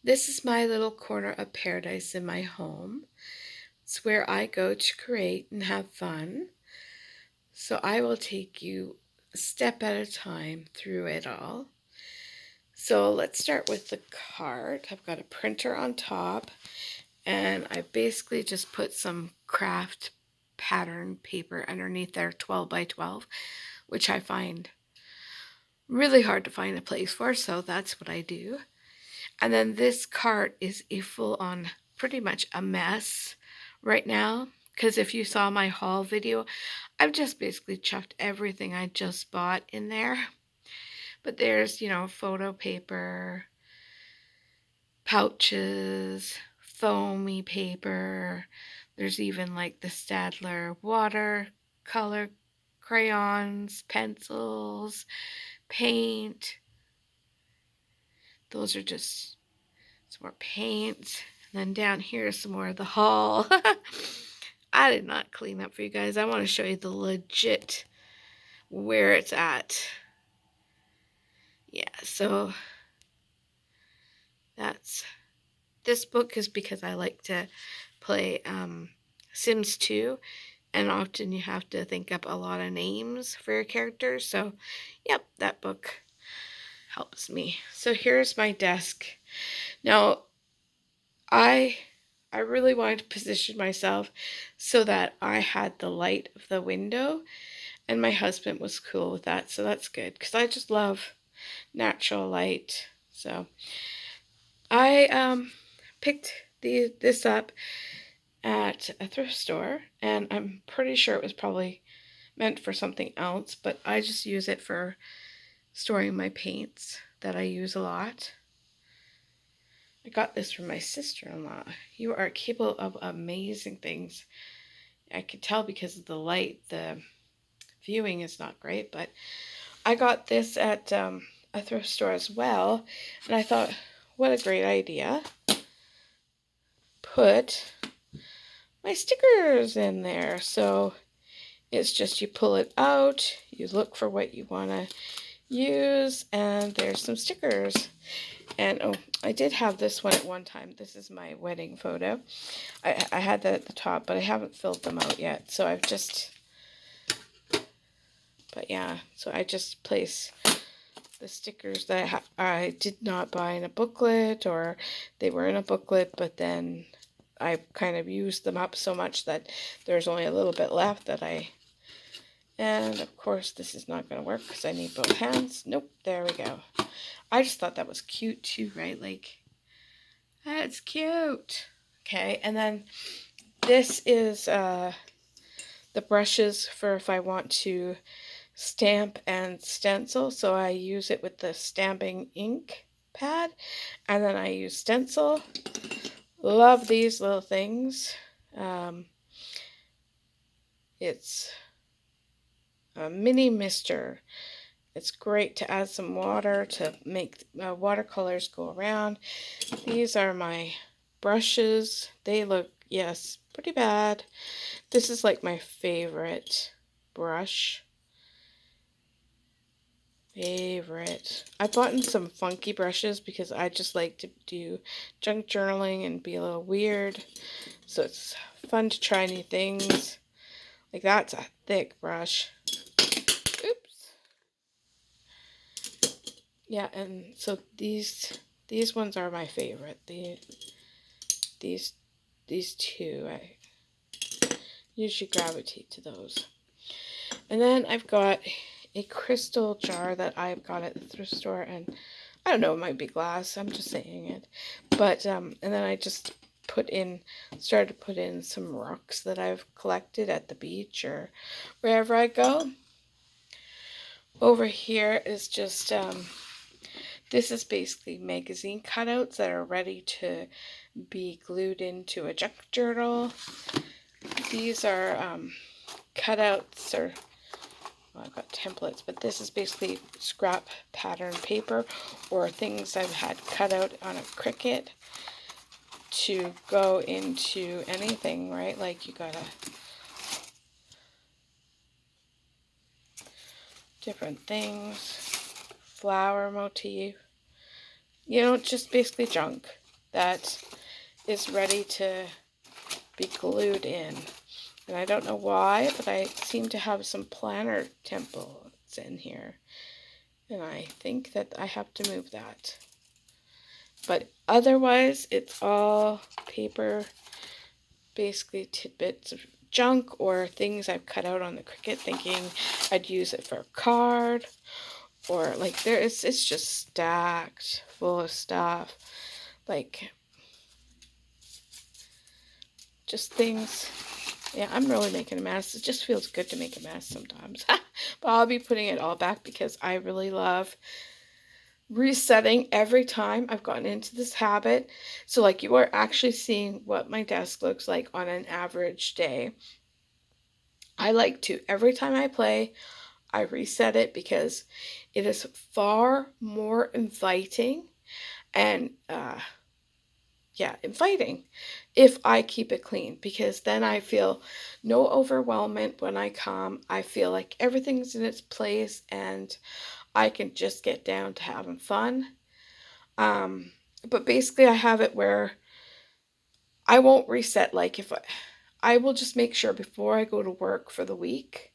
This is my little corner of paradise in my home. It's where I go to create and have fun. So I will take you a step at a time through it all. So let's start with the card. I've got a printer on top, and I basically just put some craft pattern paper underneath there, 12 by 12, which I find really hard to find a place for, so that's what I do. And then this cart is a full-on, pretty much a mess right now, because if you saw my haul video, I've just basically chucked everything I just bought in there. But there's, photo paper, pouches, foamy paper. There's even like the Staedtler watercolor crayons, pencils, paint. Those are just some more paint. And then down here is some more of the haul. I did not clean up for you guys. I want to show you the legit where it's at. Yeah, so this book is because I like to play Sims 2, and often you have to think up a lot of names for your characters. So, yep, that book helps me. So here's my desk. Now, I really wanted to position myself so that I had the light of the window, and my husband was cool with that, so that's good, because I just love natural light. So I picked this up at a thrift store, and I'm pretty sure it was probably meant for something else, but I just use it for storing my paints that I use a lot. I got this from my sister-in-law. You are capable of amazing things. I could tell because of the light. The viewing is not great, but I got this at a thrift store as well, and I thought, what a great idea. Put my stickers in there. So it's just you pull it out, you look for what you want to use, and there's some stickers. And oh, I did have this one at one time. This is my wedding photo. I had that at the top, but I haven't filled them out yet. So I've just, but yeah, so I just place the stickers that I did not buy in a booklet, or they were in a booklet, but then I kind of used them up so much that there's only a little bit left that and of course this is not going to work because I need both hands. Nope, there we go. I just thought that was cute too, right? Like, that's cute. Okay, and then this is the brushes for if I want to stamp and stencil. So I use it with the stamping ink pad, and then I use stencil. Love these little things. It's a mini mister. It's great to add some water to make watercolors go around. These are my brushes. They look, yes, pretty bad. This is like my favorite brush. I bought in some funky brushes because I just like to do junk journaling and be a little weird. So it's fun to try new things. Like, that's a thick brush. Oops. Yeah, and so these ones are my favorite. These two, I usually gravitate to those. And then I've got a crystal jar that I've got at the thrift store, and I don't know, it might be glass, I'm just saying it. But and then I just started to put in some rocks that I've collected at the beach or wherever I go. Over here is just this is basically magazine cutouts that are ready to be glued into a junk journal. These are cutouts, or well, I've got templates, but this is basically scrap pattern paper or things I've had cut out on a Cricut to go into anything, right? Like, you got different things, flower motif, just basically junk. that is ready to be glued in. And I don't know why, but I seem to have some planner templates in here. And I think that I have to move that. But otherwise, it's all paper, basically tidbits of junk or things I've cut out on the Cricut thinking I'd use it for a card. Or like it's just stacked full of stuff. Like just things. Yeah, I'm really making a mess. It just feels good to make a mess sometimes. But I'll be putting it all back because I really love resetting every time I've gotten into this habit. So like you are actually seeing what my desk looks like on an average day. I like to, every time I play, I reset it because it is far more inviting and inviting if I keep it clean, because then I feel no overwhelmment when I come. I feel like everything's in its place and I can just get down to having fun. But basically I have it where I won't reset. Like if I will just make sure before I go to work for the week,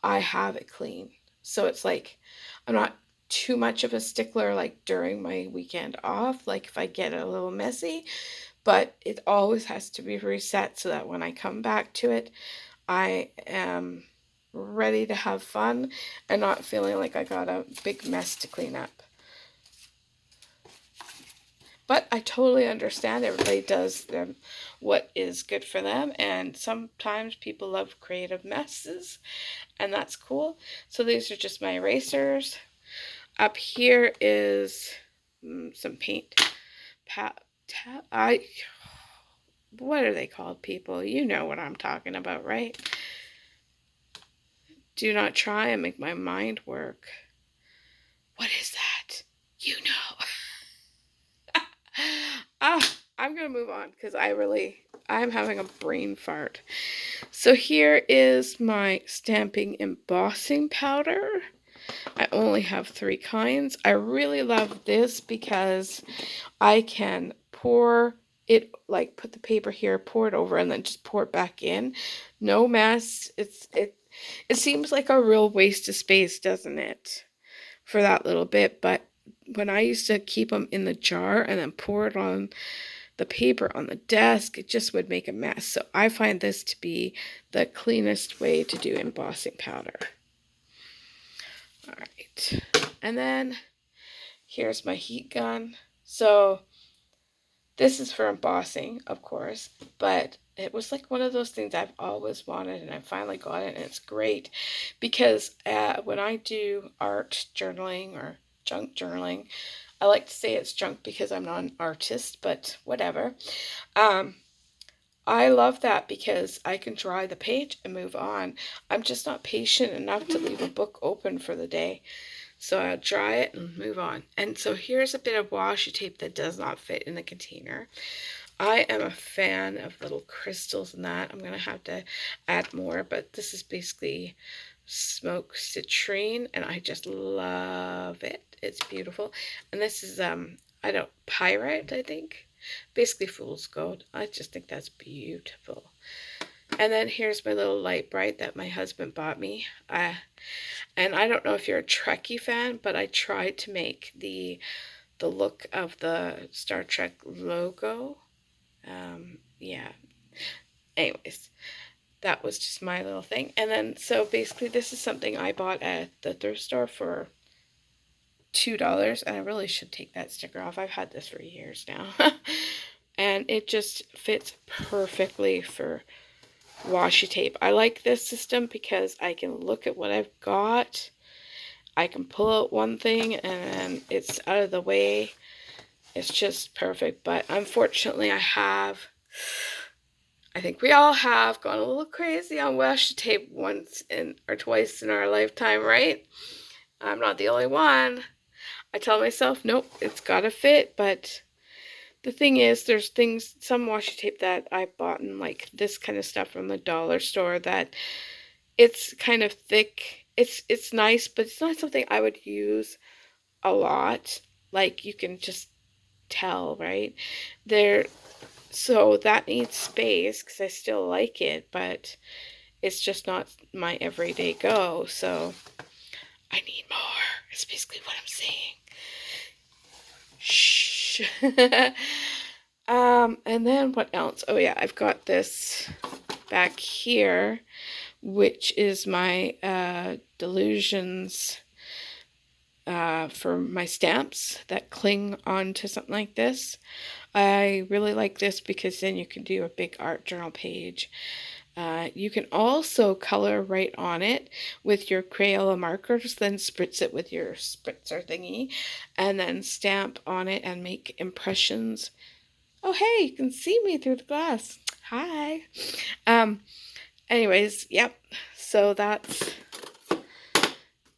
I have it clean. So it's like I'm not too much of a stickler like during my weekend off, like if I get a little messy, but it always has to be reset so that when I come back to it, I am ready to have fun and not feeling like I got a big mess to clean up. But I totally understand everybody does what is good for them, and sometimes people love creative messes, and that's cool. So these are just my erasers. Up here is some paint. What are they called, people? You know what I'm talking about, right? Do not try and make my mind work. What is that? You know. I'm going to move on because I'm having a brain fart. So here is my stamping embossing powder. I only have 3 kinds. I really love this because I can pour it, like put the paper here, pour it over, and then just pour it back in. No mess. It seems like a real waste of space, doesn't it? For that little bit, but when I used to keep them in the jar and then pour it on the paper on the desk, it just would make a mess. So I find this to be the cleanest way to do embossing powder. All right, and then here's my heat gun. So this is for embossing, of course, but it was like one of those things I've always wanted, and I finally got it, and it's great because when I do art journaling or junk journaling, I like to say it's junk because I'm not an artist, but whatever. I love that because I can dry the page and move on. I'm just not patient enough to leave a book open for the day. So I'll dry it and move on. And so here's a bit of washi tape that does not fit in the container. I am a fan of little crystals and that. I'm going to have to add more, but this is basically smoked citrine, and I just love it. It's beautiful. And this is, pyrite, I think. Basically fool's gold. I just think that's beautiful. And then here's my little light bright that my husband bought me. And I don't know if you're a Trekkie fan, but I tried to make the look of the Star Trek logo. Yeah. Anyways, that was just my little thing. And then, so basically this is something I bought at the thrift store for $2, and I really should take that sticker off. I've had this for years now. And it just fits perfectly for washi tape. I like this system because I can look at what I've got. I can pull out one thing and it's out of the way. It's just perfect. But unfortunately I think we all have gone a little crazy on washi tape once or twice in our lifetime, right? I'm not the only one. I tell myself, nope, it's gotta fit, but the thing is, there's some washi tape that I bought in like this kind of stuff from the dollar store that it's kind of thick. It's nice, but it's not something I would use a lot. Like you can just tell, right? There, so that needs space because I still like it, but it's just not my everyday go. So I need more. Is basically what I'm saying. Shh. And then what else? Oh yeah, I've got this back here, which is my Delusions for my stamps that cling onto something like this. I really like this because then you can do a big art journal page. You can also color right on it with your Crayola markers, then spritz it with your spritzer thingy, and then stamp on it and make impressions. Oh, hey, you can see me through the glass. Hi. Anyways, yep. So that's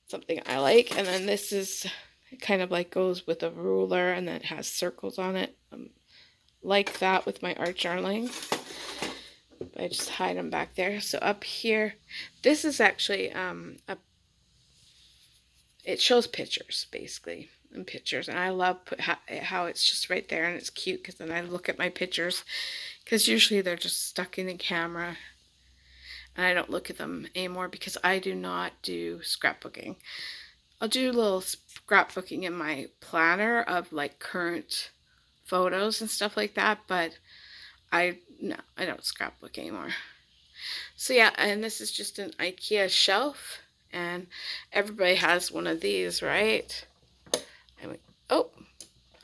something I like. And then this is kind of like goes with a ruler and then it has circles on it. Like that with my art journaling. But I just hide them back there. So up here, this is actually it shows pictures basically and pictures, and I love how it's just right there and it's cute because then I look at my pictures because usually they're just stuck in the camera and I don't look at them anymore because I do not do scrapbooking. I'll do a little scrapbooking in my planner of like current photos and stuff like that, but I don't scrapbook anymore. So yeah, and this is just an Ikea shelf, and everybody has one of these, right? Oh,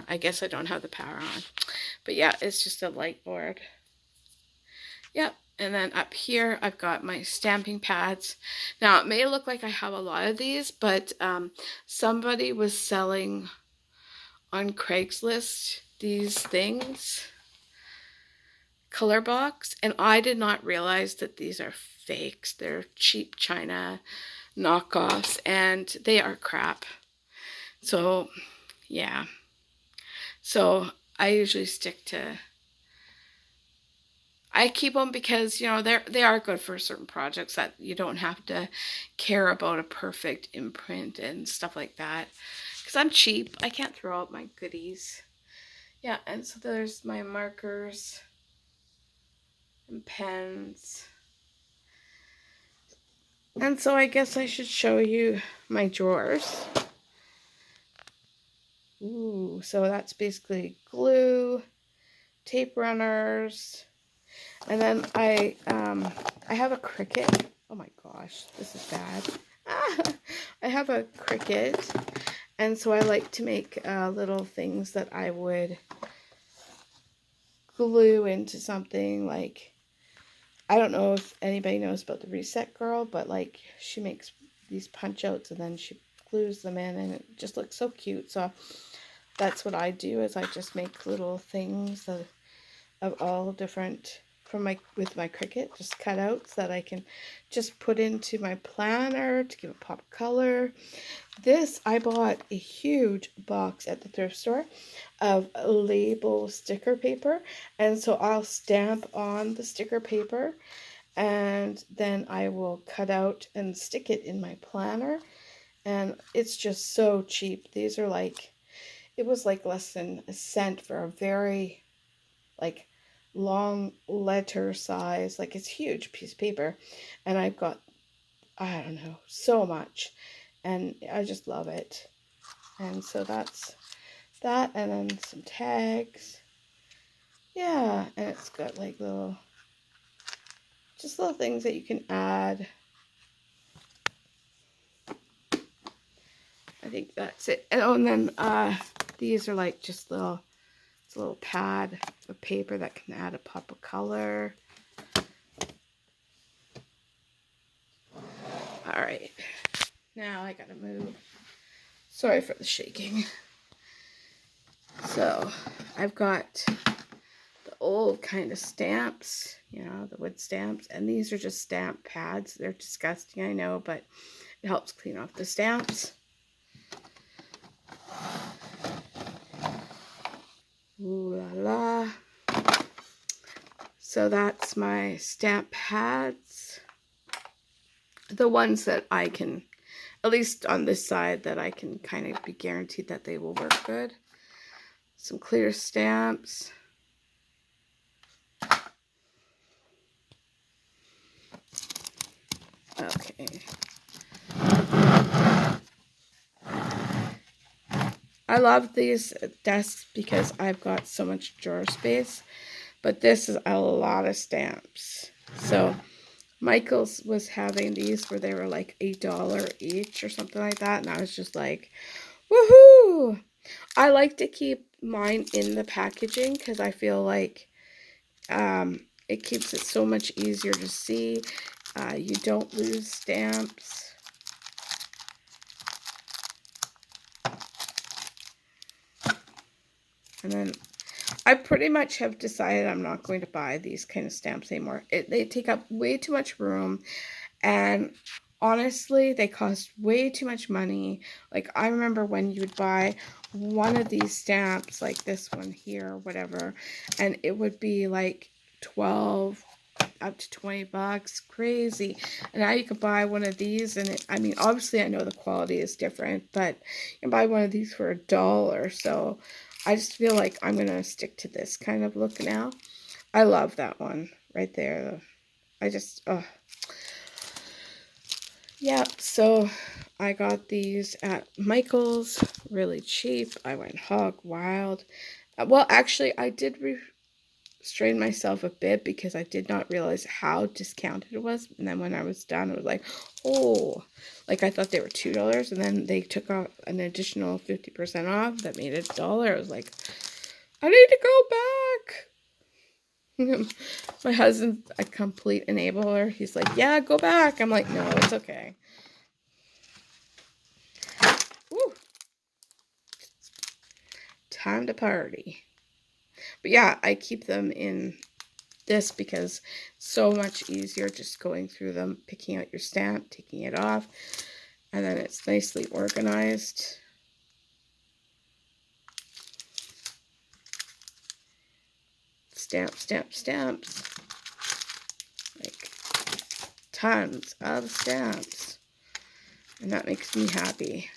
I guess I don't have the power on. But yeah, it's just a light board. Yep, and then up here I've got my stamping pads. Now it may look like I have a lot of these, but somebody was selling on Craigslist these things, color box, and I did not realize that these are fakes. They're cheap China knockoffs and they are crap. So yeah, so I usually stick to, I keep them because you know they are good for certain projects that you don't have to care about a perfect imprint and stuff like that because I'm cheap. I can't throw out my goodies. Yeah, and so there's my markers and pens. And so I guess I should show you my drawers. Ooh, so that's basically glue, tape runners, and then I have a Cricut. Oh my gosh, this is bad. I have a Cricut, and so I like to make little things that I would glue into something like, I don't know if anybody knows about the Reset Girl, but like she makes these punch outs and then she glues them in and it just looks so cute. So that's what I do, is I just make little things of all different with my Cricut, just cutouts that I can just put into my planner to give a pop of color. This, I bought a huge box at the thrift store of label sticker paper, and so I'll stamp on the sticker paper and then I will cut out and stick it in my planner, and it's just so cheap. These are like, it was like less than a cent for a very like long letter size, like it's huge piece of paper, and I've got, I don't know, so much, and I just love it. And so that's that, and then some tags. Yeah, and it's got like just little things that you can add. I think that's it. And then these are like just it's a little pad of paper that can add a pop of color. All right, now I gotta move. Sorry for the shaking. So I've got the old kind of stamps, you know, the wood stamps, and these are just stamp pads. They're disgusting, I know, but it helps clean off the stamps. Ooh la la. So that's my stamp pads. The ones that I can, at least on this side, that I can kind of be guaranteed that they will work good. some clear stamps. Okay. I love these desks because I've got so much drawer space, but this is a lot of stamps. So Michael's was having these where they were like $1 each or something like that, and I was just like, woohoo! I like to keep mine in the packaging because I feel like it keeps it so much easier to see. You don't lose stamps. And then I pretty much have decided I'm not going to buy these kind of stamps anymore. They take up way too much room, and honestly, they cost way too much money. Like, I remember when you would buy one of these stamps, like this one here or whatever, and it would be like 12 up to 20 bucks, crazy. And now you could buy one of these, and I mean, obviously I know the quality is different, but you can buy one of these for $1. So I just feel like I'm gonna stick to this kind of look now. I love that one right there. I just, yeah. So I got these at Michael's, really cheap. I went hog wild. Well, actually, I did restrain myself a bit because I did not realize how discounted it was. And then when I was done, it was like, oh, like I thought they were $2, and then they took off an additional 50% off that made it $1. I was like, I need to go back. My husband's a complete enabler. He's like, yeah, go back. I'm like, no, it's okay. Woo. Time to party. But yeah, I keep them in this because it's so much easier just going through them, picking out your stamp, taking it off, and then it's nicely organized. Stamp, stamp, stamps. Like tons of stamps. And that makes me happy.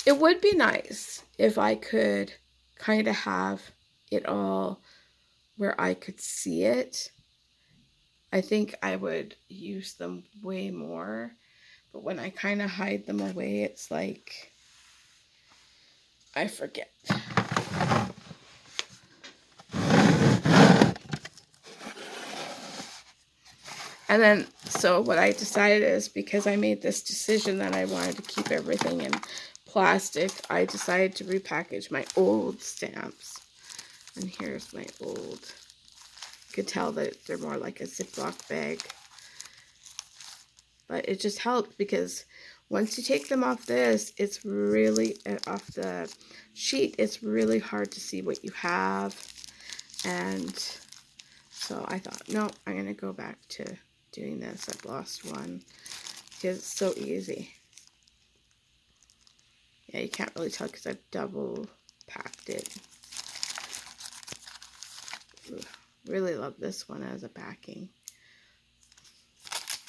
It would be nice if I could kind of have it all where I could see it. I think I would use them way more. But when I kind of hide them away, it's like I forget. And then, so what I decided is, because I made this decision that I wanted to keep everything in plastic, I decided to repackage my old stamps. And here's my old. You could tell that they're more like a Ziploc bag. But it just helped because once you take them off this, it's really, off the sheet, it's really hard to see what you have. And so I thought, no, I'm going to go back to doing this. I've lost one because it's so easy. Yeah, you can't really tell because I've double packed it. Ooh, really love this one as a backing.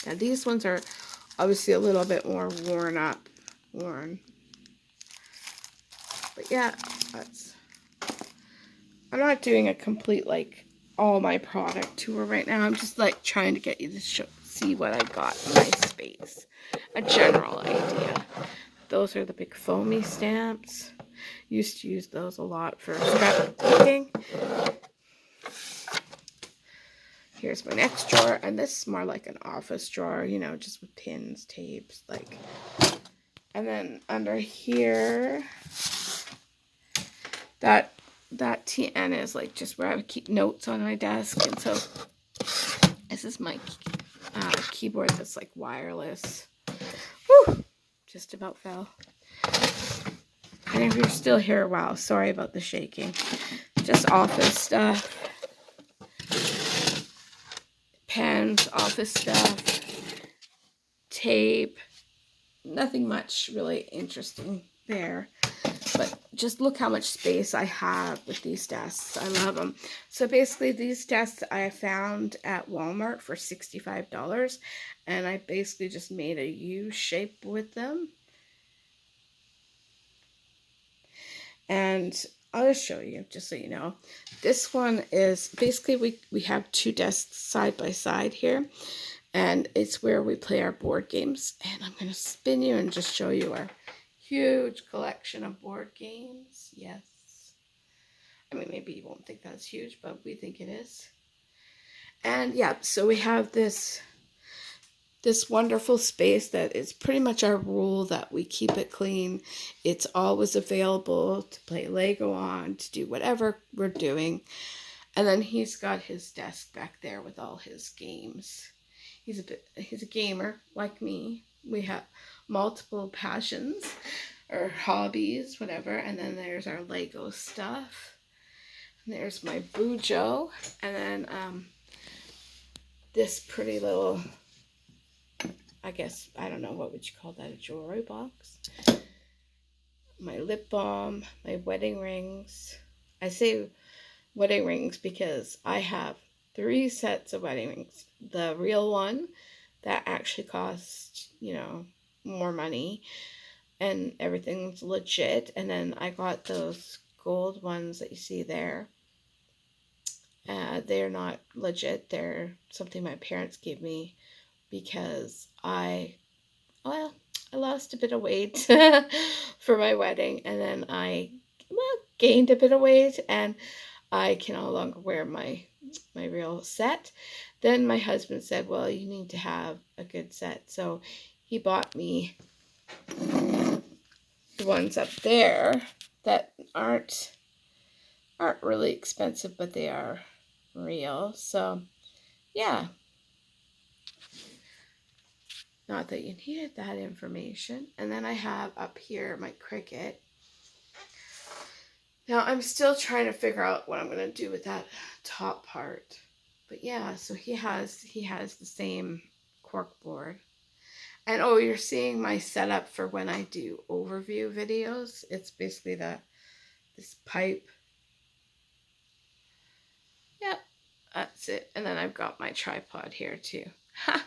Now these ones are obviously a little bit more worn. But yeah, I'm not doing a complete like all my product tour right now. I'm just like trying to get you to see what I got in my space. A general idea. Those are the big foamy stamps. Used to use those a lot for scrapbooking. Here's my next drawer, and this is more like an office drawer, you know, just with pins, tapes, like. And then under here, that TN is like just where I would keep notes on my desk. And so this is my keyboard that's like wireless. Whew, just about fell. And if you're still here, wow, sorry about the shaking. Just office stuff. Pens, office stuff, tape. Nothing much really interesting there. But just look how much space I have with these desks. I love them. So basically these desks I found at Walmart for $65. And I basically just made a U shape with them. And I'll just show you, just so you know. This one is basically we have two desks side by side here, and it's where we play our board games. And I'm going to spin you and just show you our huge collection of board games. Yes. I mean, maybe you won't think that's huge, but we think it is. And yeah, so we have this wonderful space that is pretty much our rule that we keep it clean. It's always available to play Lego on, to do whatever we're doing. And then he's got his desk back there with all his games. He's a gamer like me. We have multiple passions or hobbies, whatever. And then there's our Lego stuff. And there's my Bujo. And then this pretty little, I guess, I don't know, what would you call that, a jewelry box? My lip balm, my wedding rings. I say wedding rings because I have 3 sets of wedding rings. The real one that actually cost, more money, and everything's legit. And then I got those gold ones that you see there. They're not legit. They're something my parents gave me because I lost a bit of weight for my wedding, and then I gained a bit of weight, and I can no longer wear my real set. Then my husband said, well, you need to have a good set. So he bought me the ones up there that aren't really expensive, but they are real. So yeah. Not that you needed that information. And then I have up here my Cricut. Now I'm still trying to figure out what I'm going to do with that top part. But yeah, so he has the same cork board. And oh, you're seeing my setup for when I do overview videos. It's basically this pipe. Yep, that's it. And then I've got my tripod here too. Ha!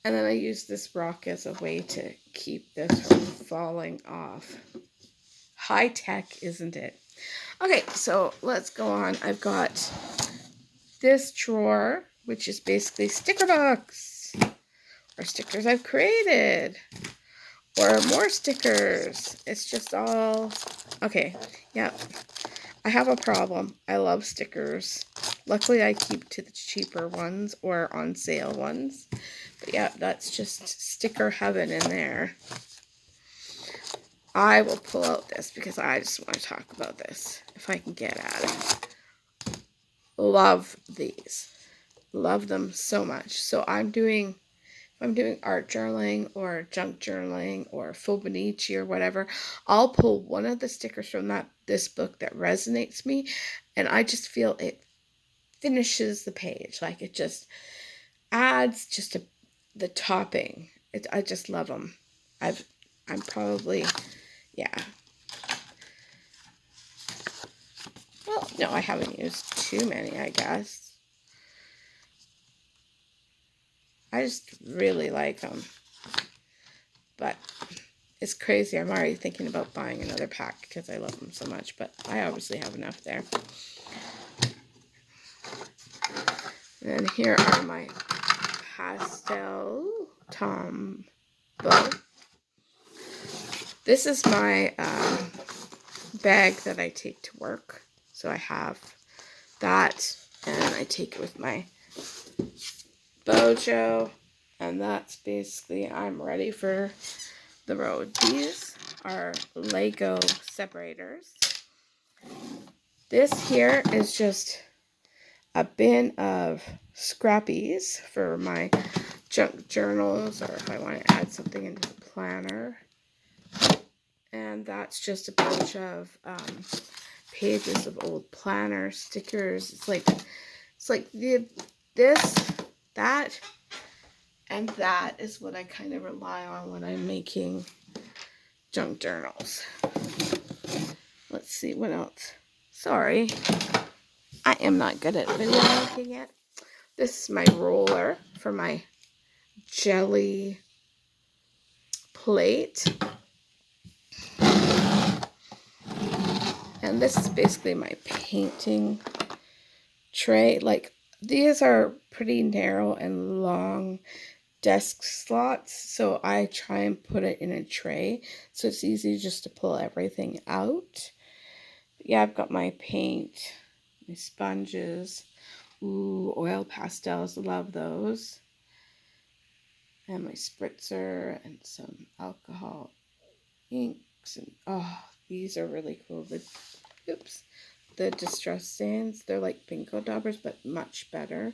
And then I use this rock as a way to keep this from falling off. High tech, isn't it? Okay, so let's go on. I've got this drawer, which is basically sticker books, or stickers I've created, or more stickers. It's just all... Okay, yeah. I have a problem. I love stickers. Luckily, I keep to the cheaper ones or on sale ones. But yeah, that's just sticker heaven in there. I will pull out this because I just want to talk about this if I can get at it. Love these. Love them so much. So if I'm doing art journaling or junk journaling or Fibonacci or whatever, I'll pull one of the stickers from this book that resonates me, and I just feel it finishes the page. Like it just adds just the topping. I just love them. I'm probably, yeah. Well, no, I haven't used too many, I guess. I just really like them. But it's crazy. I'm already thinking about buying another pack because I love them so much. But I obviously have enough there. And here are my pastel Tombow. This is my bag that I take to work. So I have that, and I take it with my Bojo, and that's basically, I'm ready for the road. These are Lego separators. This here is just a bin of scrappies for my junk journals, or if I want to add something into the planner. And that's just a bunch of pages of old planner stickers. It's like this, that, and that is what I kind of rely on when I'm making junk journals. Let's see what else. Sorry, I am not good at video making yet. This is my roller for my jelly plate. And this is basically my painting tray. Like, these are pretty narrow and long desk slots, so I try and put it in a tray so it's easy just to pull everything out. Yeah, I've got my paint, my sponges, ooh, oil pastels, love those, and my spritzer and some alcohol inks, and oh, these are really cool. The distress stains, they're like Pinko daubers but much better.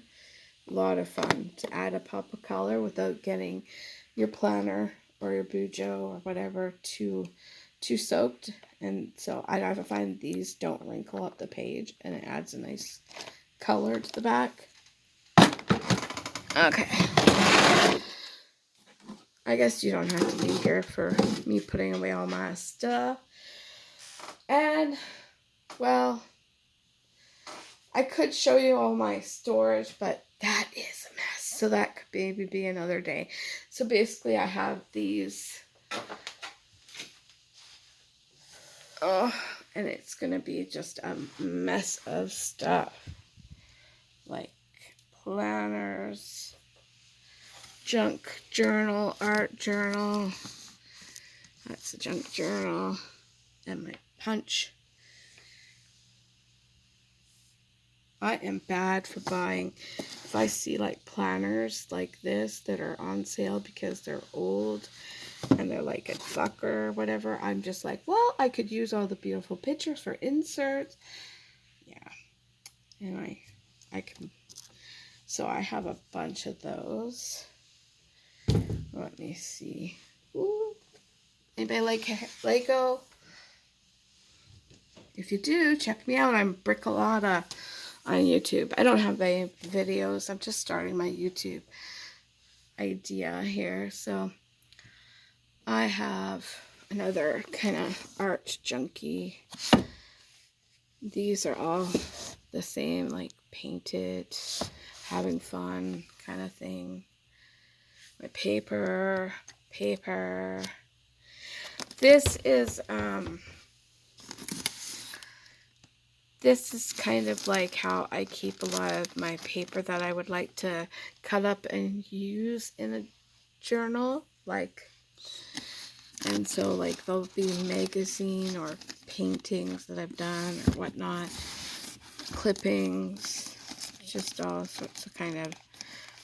A lot of fun to add a pop of color without getting your planner or your bujo or whatever too soaked. And so I find these don't wrinkle up the page, and it adds a nice color to the back. Okay, I guess you don't have to be here for me putting away all my stuff. And well, I could show you all my storage, but that is a mess. So that could maybe be another day. So basically I have these. Oh, and it's going to be just a mess of stuff. Like planners, junk journal, art journal. That's a junk journal. And my punch. I am bad for buying, if I see like planners like this that are on sale because they're old and they're like $1 or whatever, I'm just like, well, I could use all the beautiful pictures for inserts. Yeah. Anyway, I can, so I have a bunch of those. Let me see. Ooh. Anybody like Lego? If you do, check me out. I'm Brickolata on YouTube. I don't have any videos. I'm just starting my YouTube idea here. So I have another kind of art junkie. These are all the same, like painted, having fun kind of thing. My paper. This is kind of like how I keep a lot of my paper that I would like to cut up and use in a journal. And so like there'll be magazine or paintings that I've done or whatnot, clippings, just all sorts of kind of,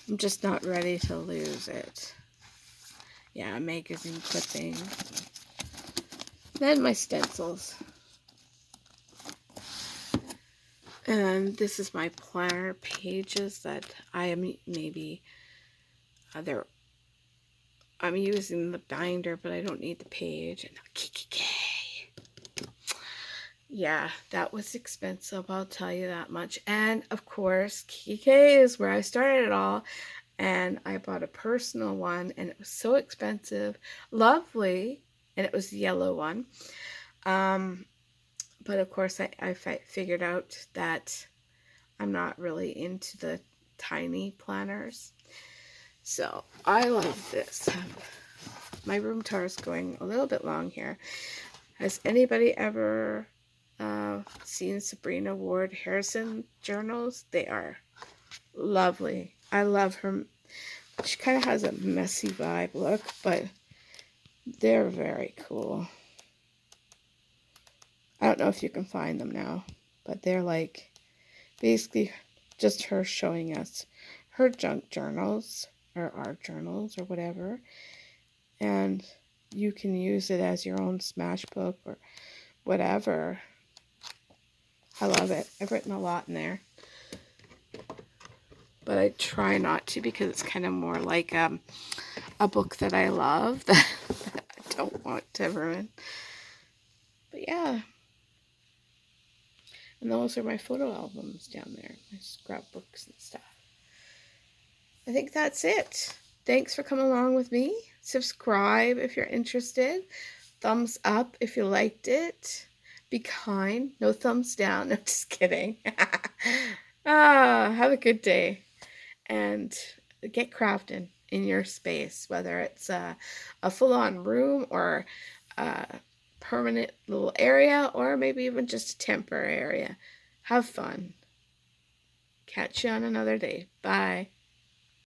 I'm just not ready to lose it. Yeah, magazine clippings. Then my stencils. And this is my planner pages that I am maybe, I'm using the binder, but I don't need the page. And KKK. Yeah, that was expensive, I'll tell you that much. And of course, KKK is where I started it all. And I bought a personal one, and it was so expensive. Lovely. And it was the yellow one. But of course, I figured out that I'm not really into the tiny planners. So I love this. My room tour is going a little bit long here. Has anybody ever seen Sabrina Ward Harrison journals? They are lovely. I love her. She kind of has a messy vibe look, but they're very cool. I don't know if you can find them now, but they're like basically just her showing us her junk journals or art journals or whatever, and you can use it as your own smash book or whatever. I love it. I've written a lot in there, but I try not to because it's kind of more like a book that I love that I don't want to ruin. But yeah. And those are my photo albums down there, my scrapbooks and stuff. I think that's it. Thanks for coming along with me. Subscribe if you're interested. Thumbs up if you liked it. Be kind. No thumbs down. No, just kidding. Have a good day. And get crafting in your space, whether it's a full-on room or permanent little area or maybe even just a temporary area. Have fun. Catch you on another day. Bye.